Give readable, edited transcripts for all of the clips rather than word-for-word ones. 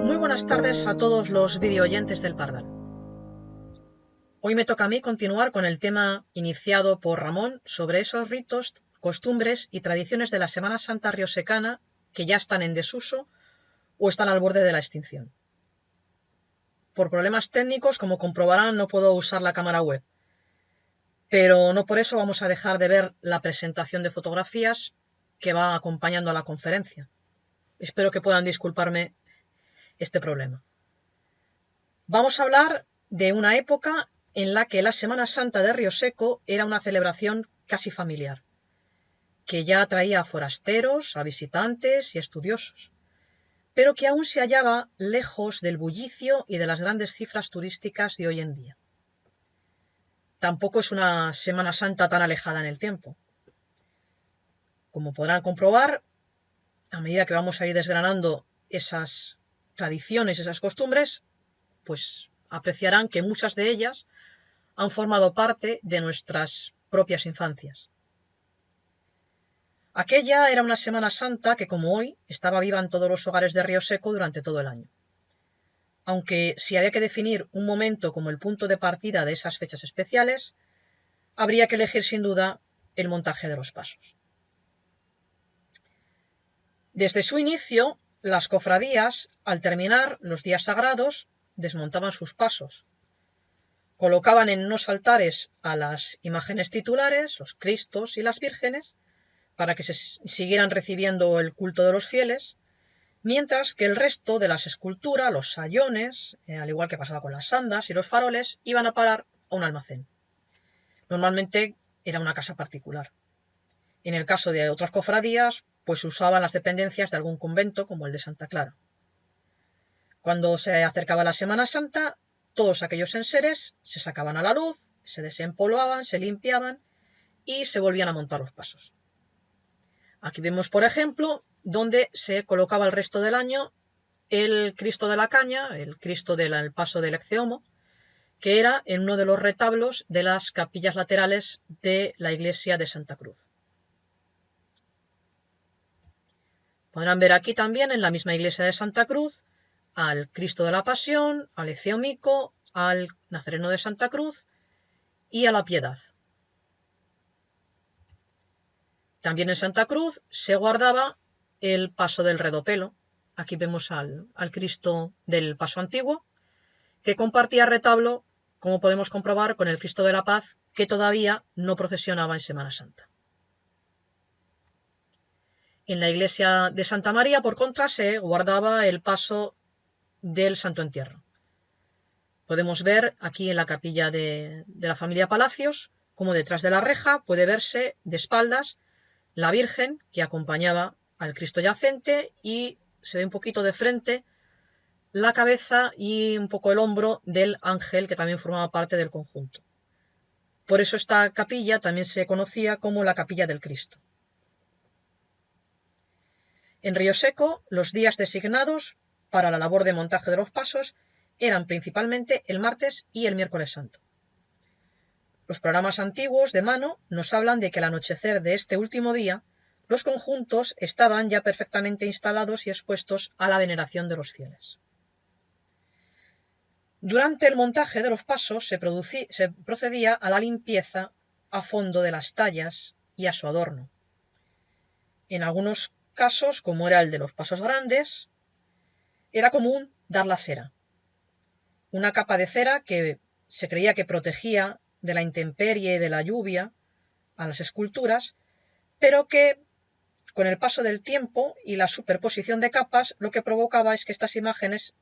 Muy buenas tardes a todos los videoyentes del Pardal. Hoy me toca a mí continuar con el tema iniciado por Ramón sobre esos ritos, costumbres y tradiciones de la Semana Santa riosecana que ya están en desuso o están al borde de la extinción. Por problemas técnicos, como comprobarán, no puedo usar la cámara web, pero no por eso vamos a dejar de ver la presentación de fotografías que va acompañando a la conferencia. Espero que puedan disculparme este problema. Vamos a hablar de una época en la que la Semana Santa de Río Seco era una celebración casi familiar, que ya atraía a forasteros, a visitantes y estudiosos, pero que aún se hallaba lejos del bullicio y de las grandes cifras turísticas de hoy en día. Tampoco es una Semana Santa tan alejada en el tiempo. Como podrán comprobar, a medida que vamos a ir desgranando esas tradiciones, esas costumbres, pues apreciarán que muchas de ellas han formado parte de nuestras propias infancias. Aquella era una Semana Santa que, como hoy, estaba viva en todos los hogares de Río Seco durante todo el año. Aunque si había que definir un momento como el punto de partida de esas fechas especiales, habría que elegir sin duda el montaje de los pasos. Desde su inicio, las cofradías, al terminar los días sagrados, desmontaban sus pasos. Colocaban en unos altares a las imágenes titulares, los Cristos y las Vírgenes, para que se siguieran recibiendo el culto de los fieles, mientras que el resto de las esculturas, los sayones, al igual que pasaba con las andas y los faroles, iban a parar a un almacén. Normalmente era una casa particular. En el caso de otras cofradías, pues usaban las dependencias de algún convento, como el de Santa Clara. Cuando se acercaba la Semana Santa, todos aquellos enseres se sacaban a la luz, se desempolvaban, se limpiaban y se volvían a montar los pasos. Aquí vemos, por ejemplo, donde se colocaba el resto del año el Cristo de la Caña, el Cristo del Paso del Ecceomo, que era en uno de los retablos de las capillas laterales de la iglesia de Santa Cruz. Podrán ver aquí también, en la misma iglesia de Santa Cruz, al Cristo de la Pasión, al Ecceomico, al Nazareno de Santa Cruz y a la Piedad. También en Santa Cruz se guardaba el paso del Redopelo. Aquí vemos al Cristo del Paso Antiguo, que compartía retablo, como podemos comprobar, con el Cristo de la Paz, que todavía no procesionaba en Semana Santa. En la iglesia de Santa María, por contra, se guardaba el paso del Santo Entierro. Podemos ver aquí en la capilla de la familia Palacios, como detrás de la reja puede verse de espaldas la Virgen que acompañaba al Cristo yacente y se ve un poquito de frente la cabeza y un poco el hombro del ángel que también formaba parte del conjunto. Por eso esta capilla también se conocía como la Capilla del Cristo. En Río Seco, los días designados para la labor de montaje de los pasos eran principalmente el martes y el miércoles santo. Los programas antiguos de mano nos hablan de que al anochecer de este último día, los conjuntos estaban ya perfectamente instalados y expuestos a la veneración de los fieles. Durante el montaje de los pasos se procedía a la limpieza a fondo de las tallas y a su adorno. En algunos casos, como era el de los pasos grandes, era común dar la cera. Una capa de cera que se creía que protegía de la intemperie y de la lluvia a las esculturas, pero que con el paso del tiempo y la superposición de capas lo que provocaba es que estas imágenes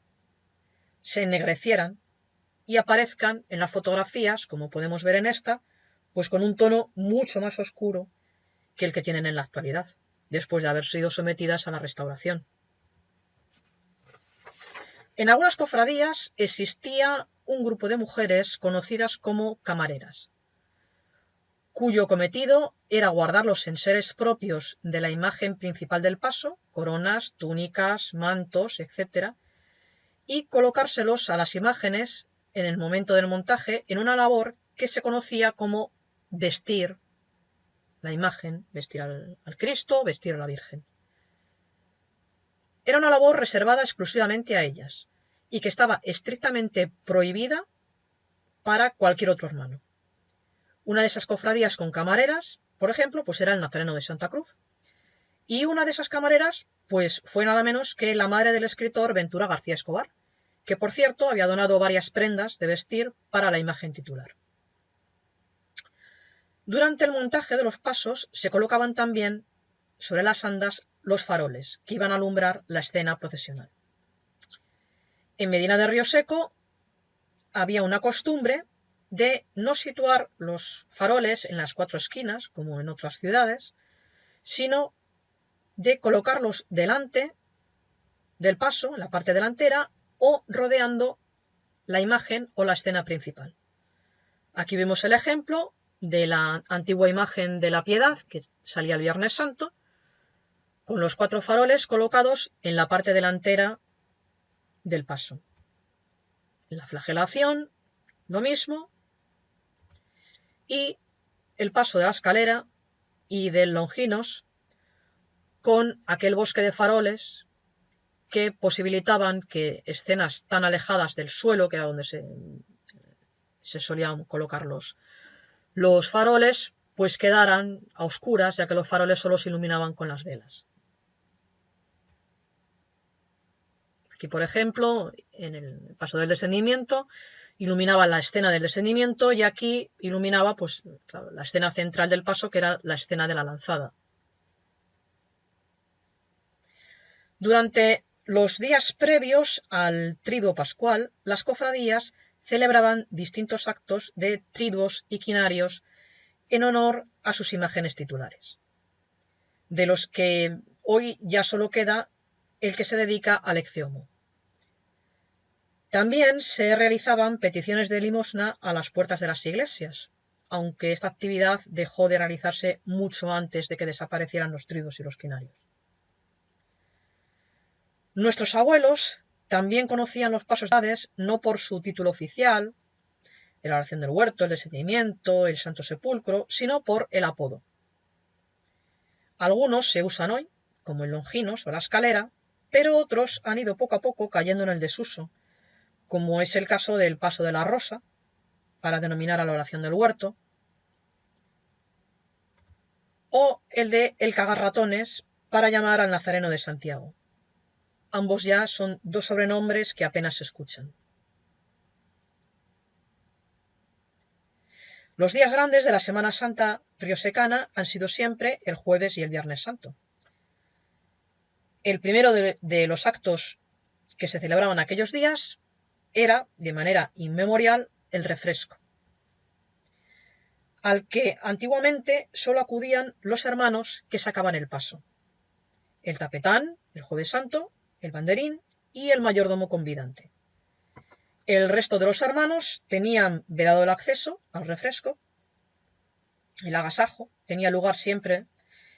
se ennegrecieran y aparezcan en las fotografías, como podemos ver en esta, pues con un tono mucho más oscuro que el que tienen en la actualidad, después de haber sido sometidas a la restauración. En algunas cofradías existía un grupo de mujeres conocidas como camareras, cuyo cometido era guardar los enseres propios de la imagen principal del paso, coronas, túnicas, mantos, etc., y colocárselos a las imágenes en el momento del montaje en una labor que se conocía como vestir la imagen, vestir al Cristo, vestir a la Virgen. era una labor reservada exclusivamente a ellas y que estaba estrictamente prohibida para cualquier otro hermano. Una de esas cofradías con camareras, por ejemplo, pues era el Nazareno de Santa Cruz. Y una de esas camareras, pues fue nada menos que la madre del escritor Ventura García Escobar, que por cierto había donado varias prendas de vestir para la imagen titular. Durante el montaje de los pasos se colocaban también sobre las andas los faroles que iban a alumbrar la escena procesional. En Medina de Rioseco había una costumbre de no situar los faroles en las 4 esquinas, como en otras ciudades, sino de colocarlos delante del paso, en la parte delantera, o rodeando la imagen o la escena principal. Aquí vemos el ejemplo de la antigua imagen de la Piedad, que salía el Viernes Santo, con los 4 faroles colocados en la parte delantera del paso. En la flagelación, lo mismo, y el paso de la escalera y del Longinos con aquel bosque de faroles que posibilitaban que escenas tan alejadas del suelo, que era donde se solían colocar los faroles, pues quedaran a oscuras, ya que los faroles solo se iluminaban con las velas. Aquí, por ejemplo, en el paso del descendimiento, iluminaba la escena del descendimiento y aquí iluminaba pues, claro, la escena central del paso, que era la escena de la lanzada. Durante los días previos al triduo pascual, las cofradías celebraban distintos actos de triduos y quinarios en honor a sus imágenes titulares, de los que hoy ya solo queda el que se dedica al ecceomo. También se realizaban peticiones de limosna a las puertas de las iglesias, aunque esta actividad dejó de realizarse mucho antes de que desaparecieran los triduos y los quinarios. Nuestros abuelos también conocían los pasos de edades no por su título oficial, la oración del huerto, el descendimiento, el Santo Sepulcro, sino por el apodo. Algunos se usan hoy, como el Longinos o la escalera, pero otros han ido poco a poco cayendo en el desuso, como es el caso del Paso de la Rosa, para denominar a la oración del huerto, o el de El Cagarratones, para llamar al Nazareno de Santiago. Ambos ya son 2 sobrenombres que apenas se escuchan. Los días grandes de la Semana Santa riosecana han sido siempre el jueves y el Viernes Santo. El primero de los actos que se celebraban aquellos días era, de manera inmemorial, el refresco, al que antiguamente solo acudían los hermanos que sacaban el paso: el tapetán, el Jueves Santo, el banderín y el mayordomo convidante. El resto de los hermanos tenían vedado el acceso al refresco. El agasajo tenía lugar siempre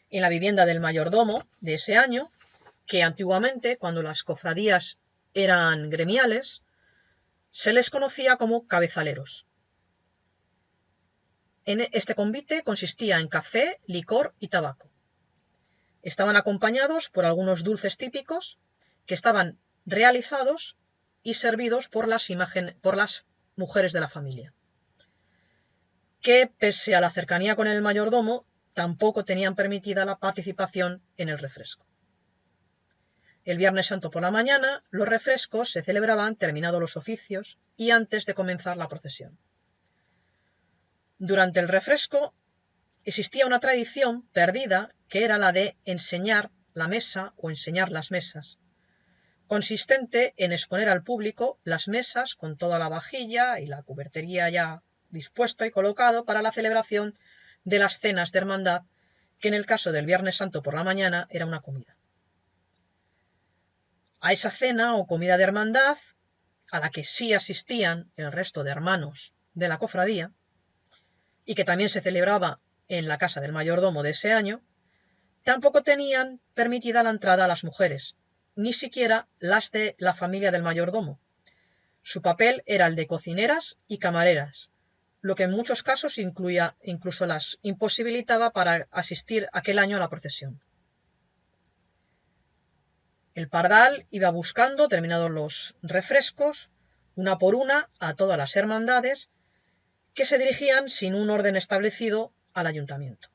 en la vivienda del mayordomo de ese año, que antiguamente, cuando las cofradías eran gremiales, se les conocía como cabezaleros. Este convite consistía en café, licor y tabaco. Estaban acompañados por algunos dulces típicos que estaban realizados y servidos por las mujeres de la familia, que pese a la cercanía con el mayordomo, tampoco tenían permitida la participación en el refresco. El Viernes Santo por la mañana, los refrescos se celebraban terminados los oficios y antes de comenzar la procesión. Durante el refresco existía una tradición perdida que era la de enseñar la mesa o enseñar las mesas, consistente en exponer al público las mesas con toda la vajilla y la cubertería ya dispuesto y colocado para la celebración de las cenas de hermandad, que en el caso del Viernes Santo por la mañana era una comida. A esa cena o comida de hermandad, a la que sí asistían el resto de hermanos de la cofradía, y que también se celebraba en la casa del mayordomo de ese año, tampoco tenían permitida la entrada a las mujeres, ni siquiera las de la familia del mayordomo. Su papel era el de cocineras y camareras, lo que en muchos casos incluso las imposibilitaba para asistir aquel año a la procesión. El pardal iba buscando, terminados los refrescos, una por una, a todas las hermandades que se dirigían sin un orden establecido al ayuntamiento.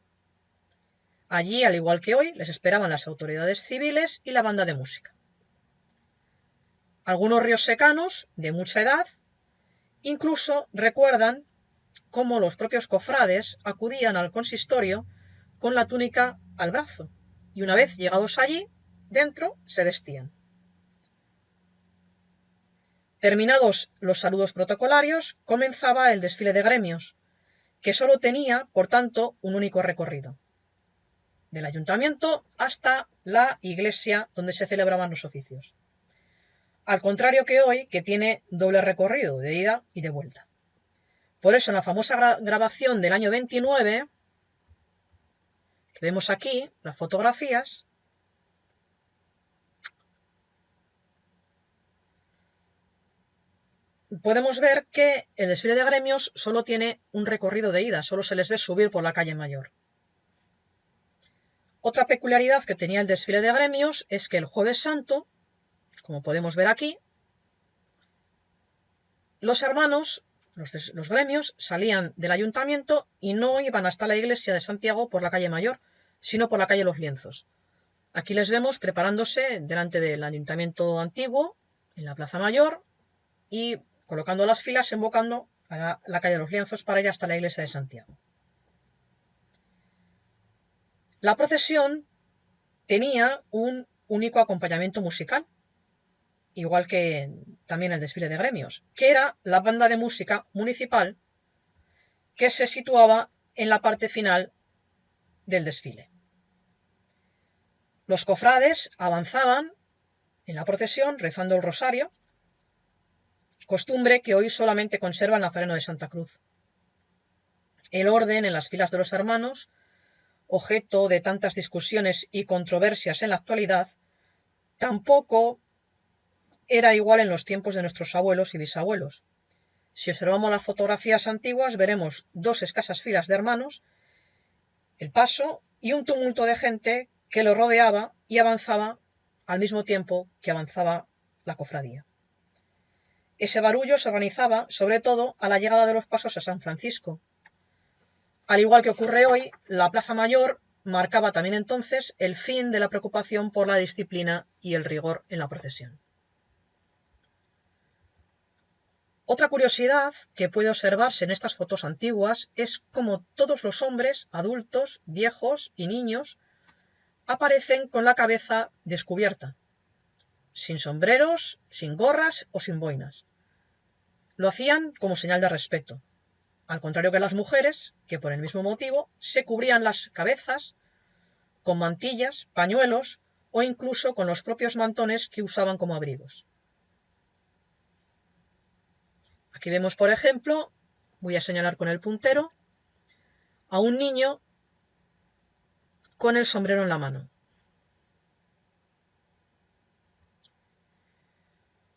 Allí, al igual que hoy, les esperaban las autoridades civiles y la banda de música. Algunos riosecanos, de mucha edad, incluso recuerdan cómo los propios cofrades acudían al consistorio con la túnica al brazo, y una vez llegados allí, dentro se vestían. Terminados los saludos protocolarios, comenzaba el desfile de gremios, que solo tenía, por tanto, un único recorrido, del ayuntamiento hasta la iglesia donde se celebraban los oficios. Al contrario que hoy, que tiene doble recorrido, de ida y de vuelta. Por eso, en la famosa grabación del año 29, que vemos aquí, las fotografías, podemos ver que el desfile de gremios solo tiene un recorrido de ida, solo se les ve subir por la calle Mayor. Otra peculiaridad que tenía el desfile de gremios es que el Jueves Santo, como podemos ver aquí, los hermanos, los gremios, salían del ayuntamiento y no iban hasta la iglesia de Santiago por la calle Mayor, sino por la calle Los Lienzos. Aquí les vemos preparándose delante del ayuntamiento antiguo, en la Plaza Mayor, y colocando las filas, invocando a la calle Los Lienzos para ir hasta la iglesia de Santiago. La procesión tenía un único acompañamiento musical, igual que también el desfile de gremios, que era la banda de música municipal que se situaba en la parte final del desfile. Los cofrades avanzaban en la procesión rezando el rosario, costumbre que hoy solamente conserva el Nazareno de Santa Cruz. El orden en las filas de los hermanos, objeto de tantas discusiones y controversias en la actualidad, tampoco era igual en los tiempos de nuestros abuelos y bisabuelos. Si observamos las fotografías antiguas, veremos dos escasas filas de hermanos, el paso y un tumulto de gente que lo rodeaba y avanzaba al mismo tiempo que avanzaba la cofradía. Ese barullo se organizaba, sobre todo, a la llegada de los pasos a San Francisco. Al igual que ocurre hoy, la Plaza Mayor marcaba también entonces el fin de la preocupación por la disciplina y el rigor en la procesión. Otra curiosidad que puede observarse en estas fotos antiguas es cómo todos los hombres, adultos, viejos y niños, aparecen con la cabeza descubierta, sin sombreros, sin gorras o sin boinas. Lo hacían como señal de respeto, al contrario que las mujeres, que por el mismo motivo se cubrían las cabezas con mantillas, pañuelos o incluso con los propios mantones que usaban como abrigos. Aquí vemos, por ejemplo, voy a señalar con el puntero, a un niño con el sombrero en la mano.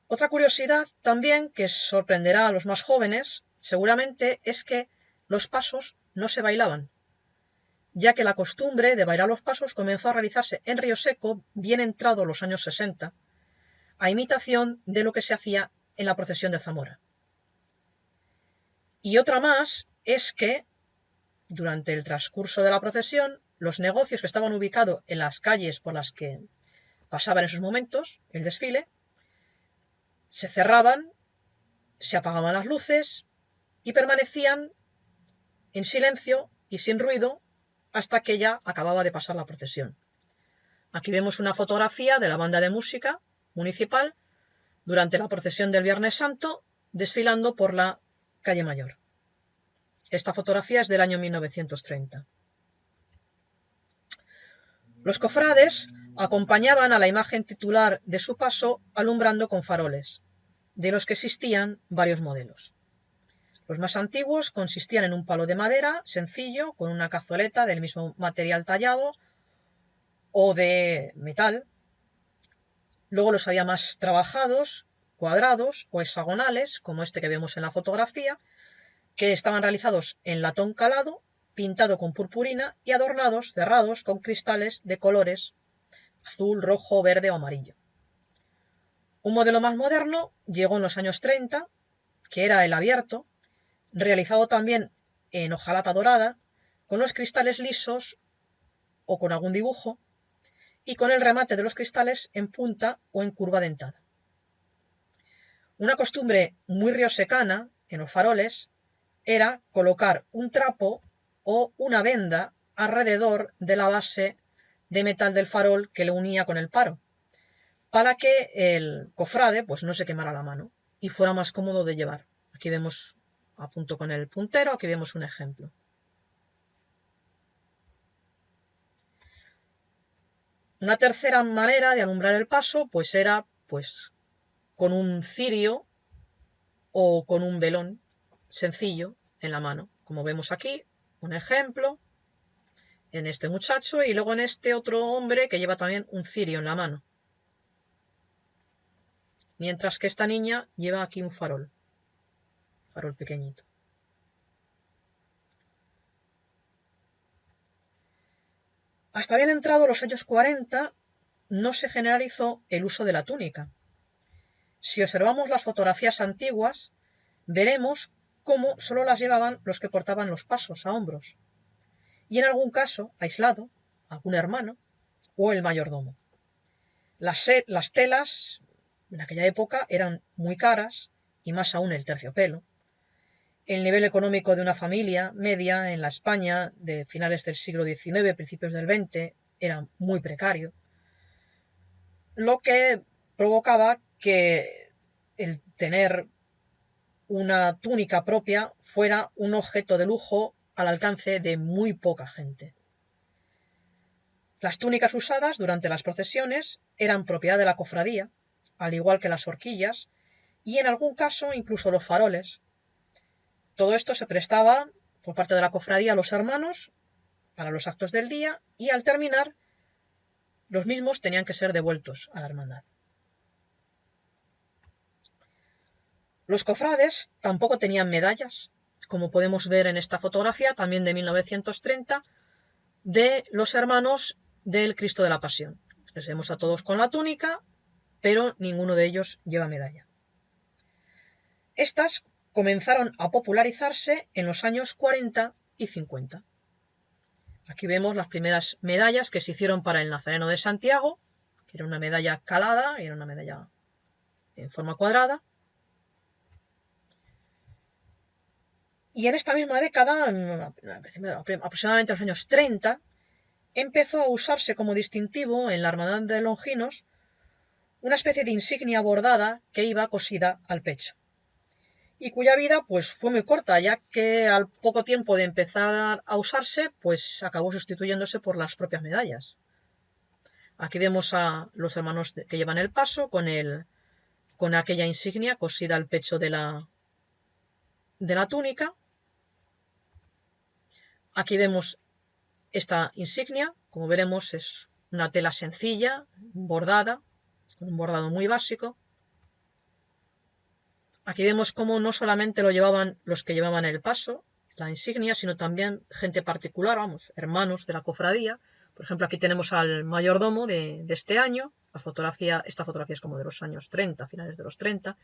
Otra curiosidad también que sorprenderá a los más jóvenes, seguramente, es que los pasos no se bailaban, ya que la costumbre de bailar los pasos comenzó a realizarse en Río Seco bien entrado los años 60, a imitación de lo que se hacía en la procesión de Zamora. Y otra más es que, durante el transcurso de la procesión, los negocios que estaban ubicados en las calles por las que pasaba en esos momentos el desfile, se cerraban, se apagaban las luces y permanecían en silencio y sin ruido hasta que ya acababa de pasar la procesión. Aquí vemos una fotografía de la banda de música municipal durante la procesión del Viernes Santo desfilando por la calle Mayor. Esta fotografía es del año 1930. Los cofrades acompañaban a la imagen titular de su paso alumbrando con faroles, de los que existían varios modelos. Los más antiguos consistían en un palo de madera sencillo con una cazoleta del mismo material tallado o de metal. Luego los había más trabajados, cuadrados o hexagonales, como este que vemos en la fotografía, que estaban realizados en latón calado, pintado con purpurina y adornados, cerrados con cristales de colores azul, rojo, verde o amarillo. Un modelo más moderno llegó en los años 30, que era el abierto, realizado también en hojalata dorada, con los cristales lisos o con algún dibujo, y con el remate de los cristales en punta o en curva dentada. Una costumbre muy riosecana en los faroles era colocar un trapo o una venda alrededor de la base de metal del farol que le unía con el paro, para que el cofrade pues no se quemara la mano y fuera más cómodo de llevar. Aquí vemos, apunto con el puntero, aquí vemos un ejemplo. Una tercera manera de alumbrar el paso pues era pues con un cirio o con un velón sencillo en la mano, como vemos aquí, un ejemplo en este muchacho y luego en este otro hombre que lleva también un cirio en la mano, mientras que esta niña lleva aquí un farol pequeñito. Hasta bien entrado los años 40 no se generalizó el uso de la túnica. Si observamos las fotografías antiguas, veremos cómo solo las llevaban los que portaban los pasos a hombros, y en algún caso, aislado, algún hermano o el mayordomo. Las telas en aquella época eran muy caras, y más aún el terciopelo. El nivel económico de una familia media en la España de finales del siglo XIX, principios del XX, era muy precario, lo que provocaba que el tener una túnica propia fuera un objeto de lujo al alcance de muy poca gente. Las túnicas usadas durante las procesiones eran propiedad de la cofradía, al igual que las horquillas, y en algún caso incluso los faroles. Todo esto se prestaba por parte de la cofradía a los hermanos para los actos del día y al terminar los mismos tenían que ser devueltos a la hermandad. Los cofrades tampoco tenían medallas, como podemos ver en esta fotografía, también de 1930, de los hermanos del Cristo de la Pasión. Les vemos a todos con la túnica, pero ninguno de ellos lleva medalla. Estas comenzaron a popularizarse en los años 40 y 50. Aquí vemos las primeras medallas que se hicieron para el Nazareno de Santiago, que era una medalla calada, era una medalla en forma cuadrada. Y en esta misma década, aproximadamente en los años 30, empezó a usarse como distintivo en la Hermandad de Longinos una especie de insignia bordada que iba cosida al pecho, y cuya vida pues fue muy corta, ya que al poco tiempo de empezar a usarse pues acabó sustituyéndose por las propias medallas. Aquí vemos a los hermanos que llevan el paso con aquella insignia cosida al pecho de la túnica. Aquí vemos esta insignia, como veremos es una tela sencilla, bordada, con un bordado muy básico. Aquí vemos cómo no solamente lo llevaban los que llevaban el paso, la insignia, sino también gente particular, hermanos de la cofradía. Por ejemplo, aquí tenemos al mayordomo de este año. Esta fotografía es como de los años 30, finales de los 30,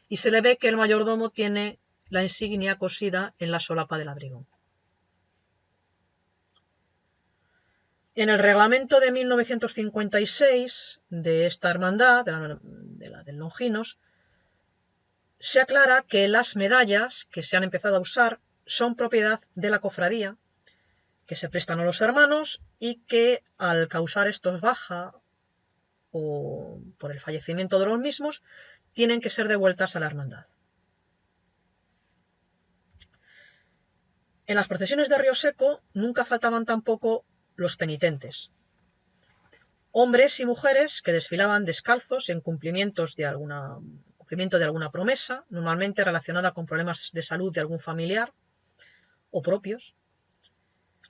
y se le ve que el mayordomo tiene la insignia cosida en la solapa del abrigón. En el reglamento de 1956 de esta hermandad, de la del Longinos, se aclara que las medallas que se han empezado a usar son propiedad de la cofradía, que se prestan a los hermanos y que al causar estos baja o por el fallecimiento de los mismos, tienen que ser devueltas a la hermandad. En las procesiones de Río Seco nunca faltaban tampoco los penitentes, hombres y mujeres que desfilaban descalzos en cumplimiento de alguna promesa, normalmente relacionada con problemas de salud de algún familiar o propios.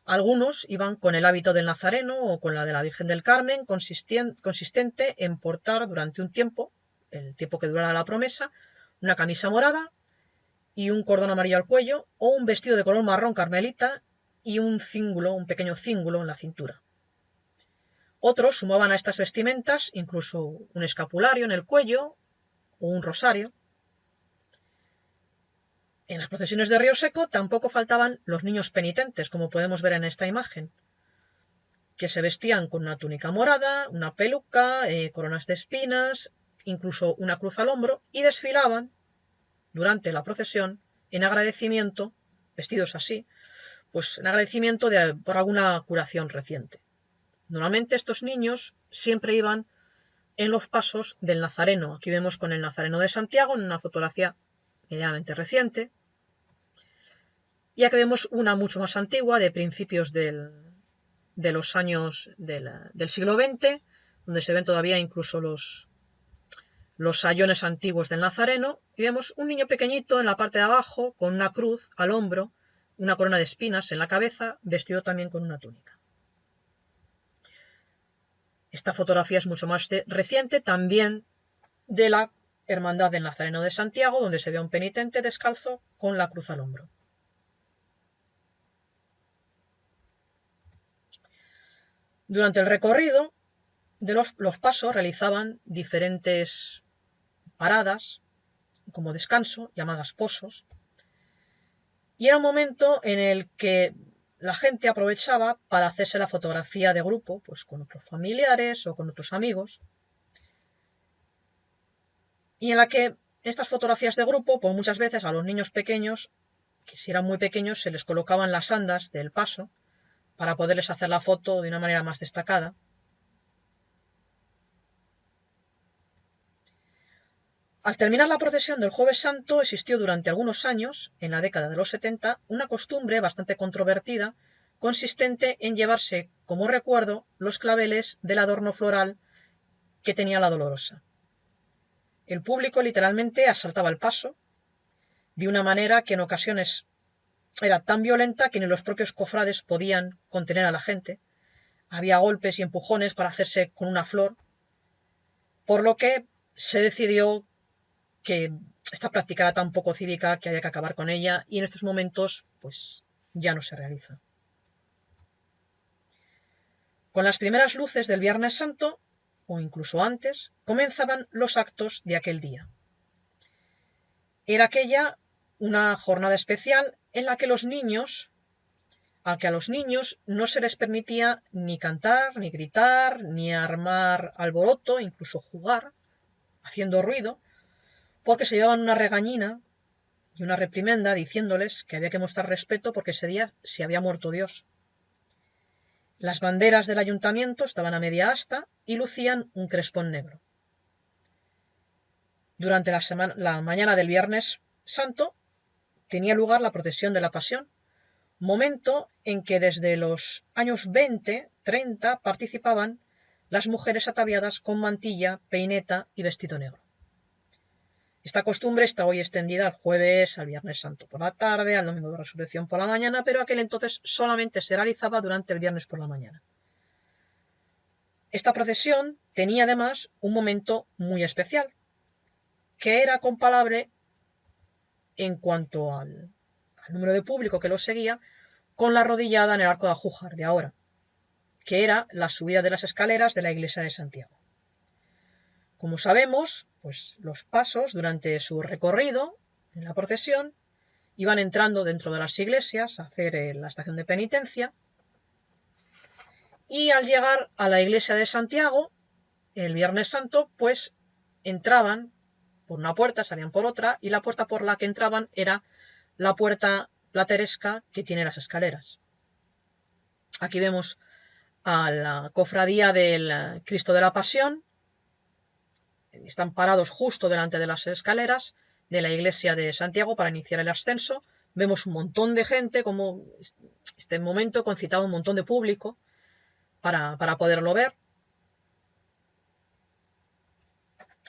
Algunos iban con el hábito del Nazareno o con la de la Virgen del Carmen, consistente en portar durante un tiempo, el tiempo que durara la promesa, una camisa morada y un cordón amarillo al cuello, o un vestido de color marrón carmelita y un pequeño cíngulo en la cintura. Otros sumaban a estas vestimentas incluso un escapulario en el cuello o un rosario. En las procesiones de Río Seco tampoco faltaban los niños penitentes, como podemos ver en esta imagen, que se vestían con una túnica morada, una peluca, coronas de espinas, incluso una cruz al hombro, y desfilaban durante la procesión en agradecimiento, vestidos así, pues en agradecimiento por alguna curación reciente. Normalmente estos niños siempre iban en los pasos del Nazareno. Aquí vemos con el Nazareno de Santiago en una fotografía medianamente reciente. Y aquí vemos una mucho más antigua, de principios de los años del siglo XX, donde se ven todavía incluso los sayones antiguos del Nazareno, y vemos un niño pequeñito en la parte de abajo, con una cruz al hombro, una corona de espinas en la cabeza, vestido también con una túnica. Esta fotografía es mucho más reciente, también de la Hermandad del Nazareno de Santiago, donde se ve a un penitente descalzo con la cruz al hombro. Durante el recorrido de los pasos realizaban diferentes paradas como descanso, llamadas posos, y era un momento en el que la gente aprovechaba para hacerse la fotografía de grupo, pues con otros familiares o con otros amigos, y en la que estas fotografías de grupo, pues muchas veces a los niños pequeños, que si eran muy pequeños, se les colocaban las andas del paso para poderles hacer la foto de una manera más destacada. Al terminar la procesión del Jueves Santo existió durante algunos años, en la década de los 70, una costumbre bastante controvertida, consistente en llevarse como recuerdo los claveles del adorno floral que tenía la Dolorosa. El público literalmente asaltaba el paso, de una manera que en ocasiones era tan violenta que ni los propios cofrades podían contener a la gente. Había golpes y empujones para hacerse con una flor, por lo que se decidió que esta práctica era tan poco cívica que había que acabar con ella, y en estos momentos pues ya no se realiza. Con las primeras luces del Viernes Santo, o incluso antes, comenzaban los actos de aquel día. Era aquella una jornada especial en la que a los niños no se les permitía ni cantar, ni gritar, ni armar alboroto, incluso jugar, haciendo ruido, porque se llevaban una regañina y una reprimenda diciéndoles que había que mostrar respeto porque ese día se había muerto Dios. Las banderas del ayuntamiento estaban a media asta y lucían un crespón negro. Durante la mañana del Viernes Santo tenía lugar la procesión de la Pasión, momento en que desde los años 20-30 participaban las mujeres ataviadas con mantilla, peineta y vestido negro. Esta costumbre está hoy extendida al jueves, al Viernes Santo por la tarde, al domingo de Resurrección por la mañana, pero aquel entonces solamente se realizaba durante el viernes por la mañana. Esta procesión tenía además un momento muy especial, que era comparable en cuanto al número de público que lo seguía con la arrodillada en el Arco de Ajújar de ahora, que era la subida de las escaleras de la iglesia de Santiago. Como sabemos, pues los pasos durante su recorrido en la procesión iban entrando dentro de las iglesias a hacer la estación de penitencia, y al llegar a la iglesia de Santiago el Viernes Santo, pues entraban por una puerta, salían por otra, y la puerta por la que entraban era la puerta plateresca que tiene las escaleras. Aquí vemos a la cofradía del Cristo de la Pasión. Están parados justo delante de las escaleras de la iglesia de Santiago para iniciar el ascenso. Vemos un montón de gente, como este momento concitaba un montón de público para poderlo ver.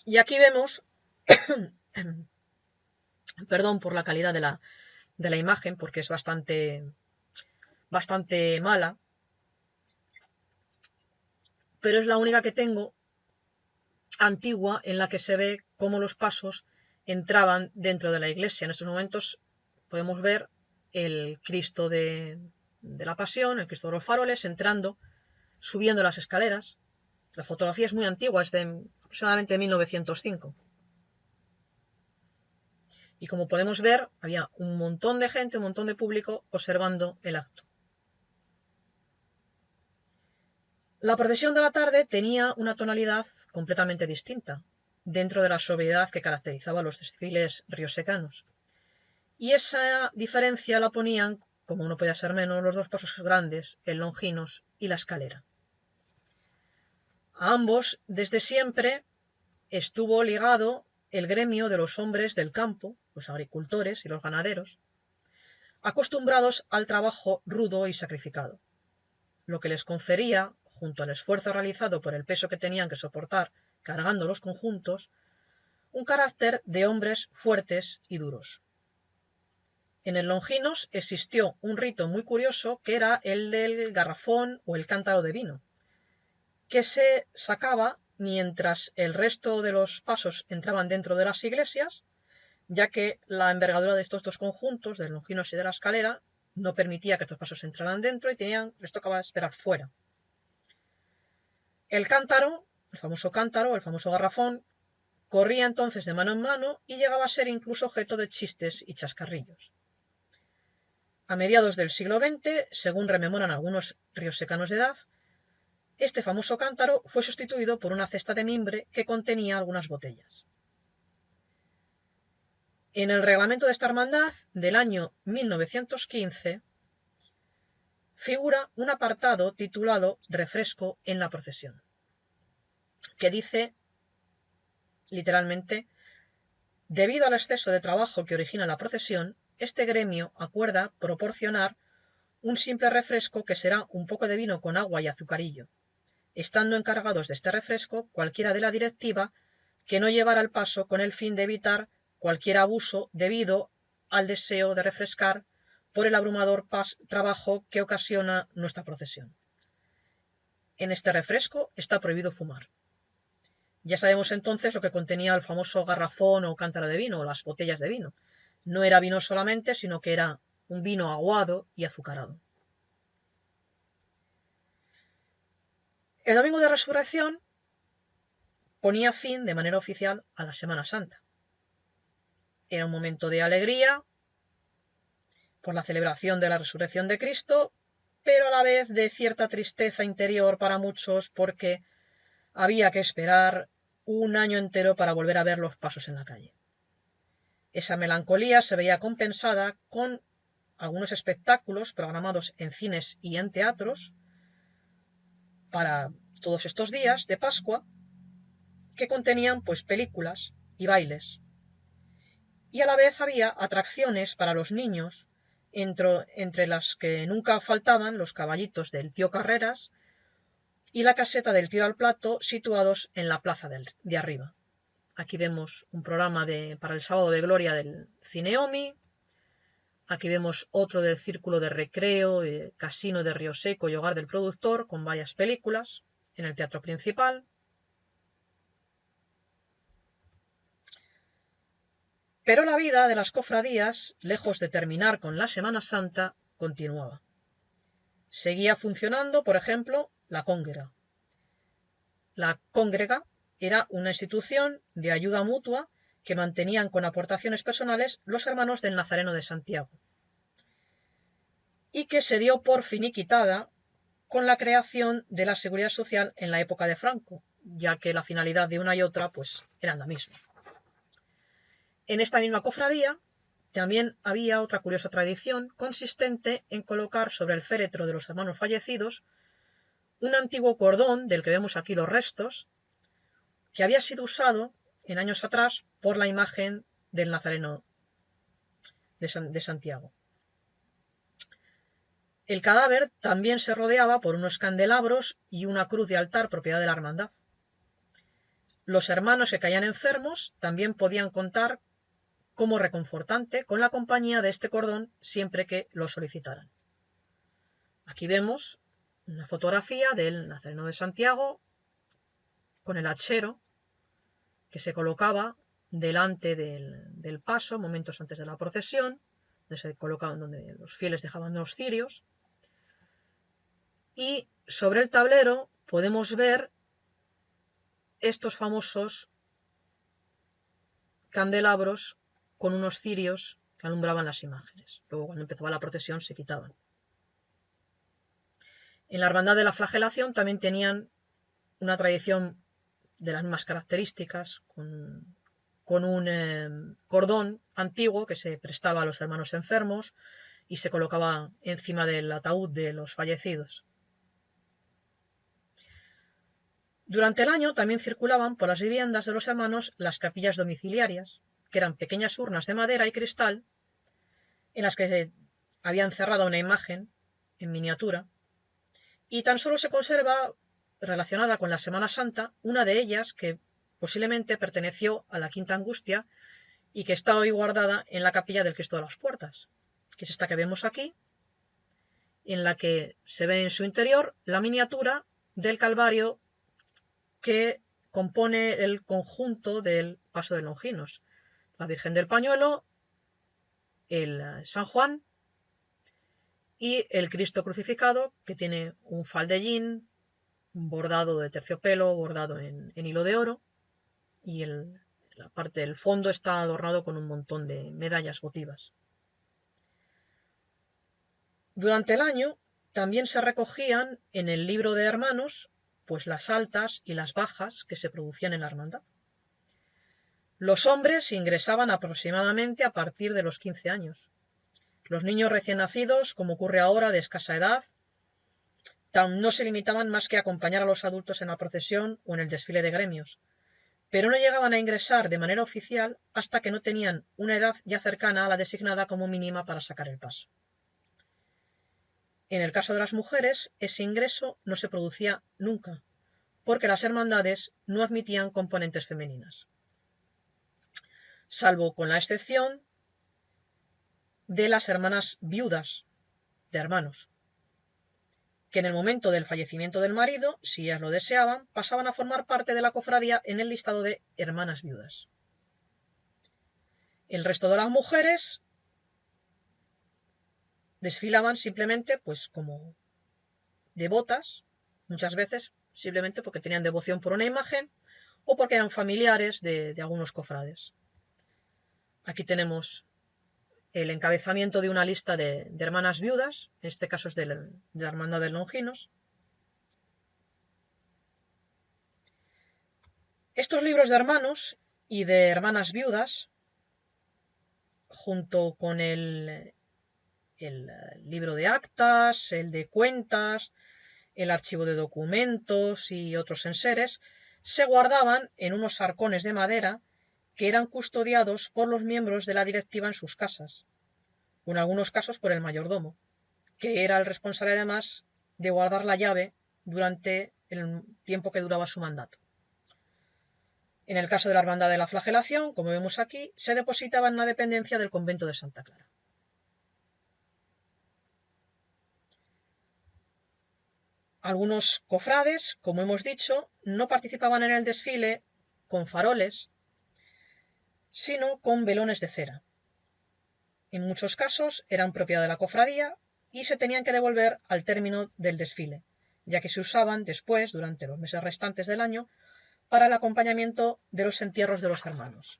Y aquí vemos, perdón por la calidad de la imagen, porque es bastante mala, pero es la única que tengo antigua en la que se ve cómo los pasos entraban dentro de la iglesia. En estos momentos podemos ver el Cristo de la Pasión, el Cristo de los Faroles, entrando, subiendo las escaleras. La fotografía es muy antigua, es de aproximadamente 1905. Y como podemos ver, había un montón de gente, un montón de público observando el acto. La procesión de la tarde tenía una tonalidad completamente distinta, dentro de la sobriedad que caracterizaba a los desfiles riosecanos. Y esa diferencia la ponían, como no podía ser menos, los dos pasos grandes, el Longinos y la Escalera. A ambos, desde siempre, estuvo ligado el gremio de los hombres del campo, los agricultores y los ganaderos, acostumbrados al trabajo rudo y sacrificado, lo que les confería, junto al esfuerzo realizado por el peso que tenían que soportar cargando los conjuntos, un carácter de hombres fuertes y duros. En el Longinos existió un rito muy curioso que era el del garrafón o el cántaro de vino, que se sacaba mientras el resto de los pasos entraban dentro de las iglesias, ya que la envergadura de estos dos conjuntos, del Longinos y de la Escalera, no permitía que estos pasos entraran dentro y les tocaba esperar fuera. El cántaro, el famoso garrafón, corría entonces de mano en mano y llegaba a ser incluso objeto de chistes y chascarrillos. A mediados del siglo XX, según rememoran algunos riosecanos de edad, este famoso cántaro fue sustituido por una cesta de mimbre que contenía algunas botellas. En el reglamento de esta hermandad del año 1915 figura un apartado titulado Refresco en la procesión, que dice literalmente: debido al exceso de trabajo que origina la procesión, este gremio acuerda proporcionar un simple refresco que será un poco de vino con agua y azucarillo, estando encargados de este refresco cualquiera de la directiva que no llevara el paso con el fin de evitar cualquier abuso debido al deseo de refrescar por el abrumador trabajo que ocasiona nuestra procesión. En este refresco está prohibido fumar. Ya sabemos entonces lo que contenía el famoso garrafón o cántaro de vino, o las botellas de vino. No era vino solamente, sino que era un vino aguado y azucarado. El domingo de Resurrección ponía fin de manera oficial a la Semana Santa. Era un momento de alegría por la celebración de la resurrección de Cristo, pero a la vez de cierta tristeza interior para muchos porque había que esperar un año entero para volver a ver los pasos en la calle. Esa melancolía se veía compensada con algunos espectáculos programados en cines y en teatros para todos estos días de Pascua, que contenían pues películas y bailes. Y a la vez había atracciones para los niños, entre las que nunca faltaban los caballitos del tío Carreras y la caseta del tiro al plato, situados en la plaza de arriba. Aquí vemos un programa para el sábado de gloria del Cineomi. Aquí vemos otro del Círculo de Recreo, Casino de Río Seco y Hogar del Productor, con varias películas en el teatro principal. Pero la vida de las cofradías, lejos de terminar con la Semana Santa, continuaba. Seguía funcionando, por ejemplo, la cóngrega. La cóngrega era una institución de ayuda mutua que mantenían con aportaciones personales los hermanos del Nazareno de Santiago, y que se dio por finiquitada con la creación de la Seguridad Social en la época de Franco, ya que la finalidad de una y otra pues eran la misma. En esta misma cofradía también había otra curiosa tradición consistente en colocar sobre el féretro de los hermanos fallecidos un antiguo cordón del que vemos aquí los restos, que había sido usado en años atrás por la imagen del Nazareno de Santiago. El cadáver también se rodeaba por unos candelabros y una cruz de altar propiedad de la hermandad. Los hermanos que caían enfermos también podían contar como reconfortante con la compañía de este cordón siempre que lo solicitaran. Aquí vemos una fotografía del Nazareno de Santiago con el hachero que se colocaba delante del paso momentos antes de la procesión, donde se colocaban, donde los fieles dejaban los cirios, y sobre el tablero podemos ver estos famosos candelabros con unos cirios que alumbraban las imágenes. Luego, cuando empezaba la procesión, se quitaban. En la Hermandad de la Flagelación también tenían una tradición de las mismas características, con un cordón antiguo que se prestaba a los hermanos enfermos y se colocaba encima del ataúd de los fallecidos. Durante el año también circulaban por las viviendas de los hermanos las capillas domiciliarias, que eran pequeñas urnas de madera y cristal en las que había encerrada una imagen en miniatura, y tan solo se conserva, relacionada con la Semana Santa, una de ellas que posiblemente perteneció a la Quinta Angustia y que está hoy guardada en la capilla del Cristo de las Puertas, que es esta que vemos aquí, en la que se ve en su interior la miniatura del Calvario que compone el conjunto del Paso de Longinos. La Virgen del Pañuelo, el San Juan y el Cristo crucificado, que tiene un faldellín bordado de terciopelo, bordado en hilo de oro, y la parte del fondo está adornado con un montón de medallas votivas. Durante el año también se recogían en el libro de hermanos pues las altas y las bajas que se producían en la hermandad. Los hombres ingresaban aproximadamente a partir de los 15 años. Los niños recién nacidos, como ocurre ahora, de escasa edad, no se limitaban más que a acompañar a los adultos en la procesión o en el desfile de gremios, pero no llegaban a ingresar de manera oficial hasta que no tenían una edad ya cercana a la designada como mínima para sacar el paso. En el caso de las mujeres, ese ingreso no se producía nunca, porque las hermandades no admitían componentes femeninas, salvo con la excepción de las hermanas viudas de hermanos, que en el momento del fallecimiento del marido, si ellas lo deseaban, pasaban a formar parte de la cofradía en el listado de hermanas viudas. El resto de las mujeres desfilaban simplemente pues como devotas, muchas veces simplemente porque tenían devoción por una imagen o porque eran familiares de algunos cofrades. Aquí tenemos el encabezamiento de una lista de hermanas viudas, en este caso es de la Hermandad de Longinos. Estos libros de hermanos y de hermanas viudas, junto con el libro de actas, el de cuentas, el archivo de documentos y otros enseres, se guardaban en unos arcones de madera que eran custodiados por los miembros de la directiva en sus casas, o en algunos casos por el mayordomo, que era el responsable además de guardar la llave durante el tiempo que duraba su mandato. En el caso de la Hermandad de la Flagelación, como vemos aquí, se depositaba en una dependencia del convento de Santa Clara. Algunos cofrades, como hemos dicho, no participaban en el desfile con faroles, sino con velones de cera. En muchos casos eran propiedad de la cofradía y se tenían que devolver al término del desfile, ya que se usaban después, durante los meses restantes del año, para el acompañamiento de los entierros de los hermanos.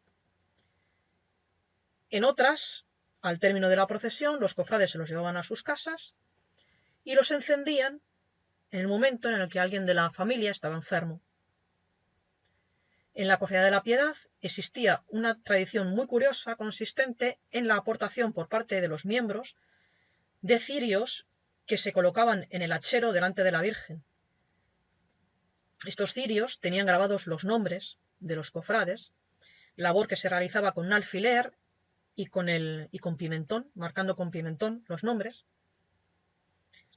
En otras, al término de la procesión, los cofrades se los llevaban a sus casas y los encendían en el momento en el que alguien de la familia estaba enfermo. En la Cofradía de la Piedad existía una tradición muy curiosa consistente en la aportación por parte de los miembros de cirios que se colocaban en el hachero delante de la Virgen. Estos cirios tenían grabados los nombres de los cofrades, labor que se realizaba con un alfiler y con pimentón, marcando con pimentón los nombres.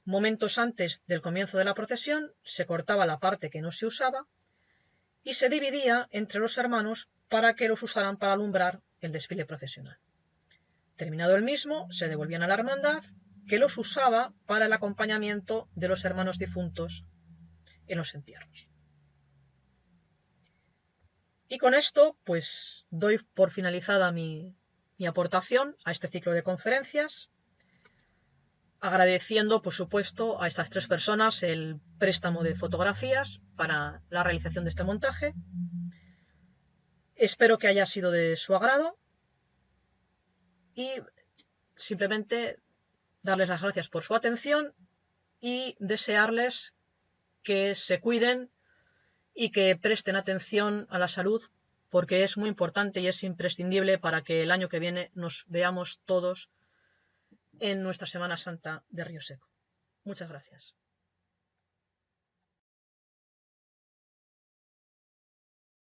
Momentos antes del comienzo de la procesión se cortaba la parte que no se usaba y se dividía entre los hermanos para que los usaran para alumbrar el desfile procesional. Terminado el mismo, se devolvían a la hermandad, que los usaba para el acompañamiento de los hermanos difuntos en los entierros. Y con esto, pues, doy por finalizada mi aportación a este ciclo de conferencias, agradeciendo, por supuesto, a estas 3 personas el préstamo de fotografías para la realización de este montaje. Espero que haya sido de su agrado y simplemente darles las gracias por su atención y desearles que se cuiden y que presten atención a la salud, porque es muy importante y es imprescindible para que el año que viene nos veamos todos en nuestra Semana Santa de Río Seco. Muchas gracias.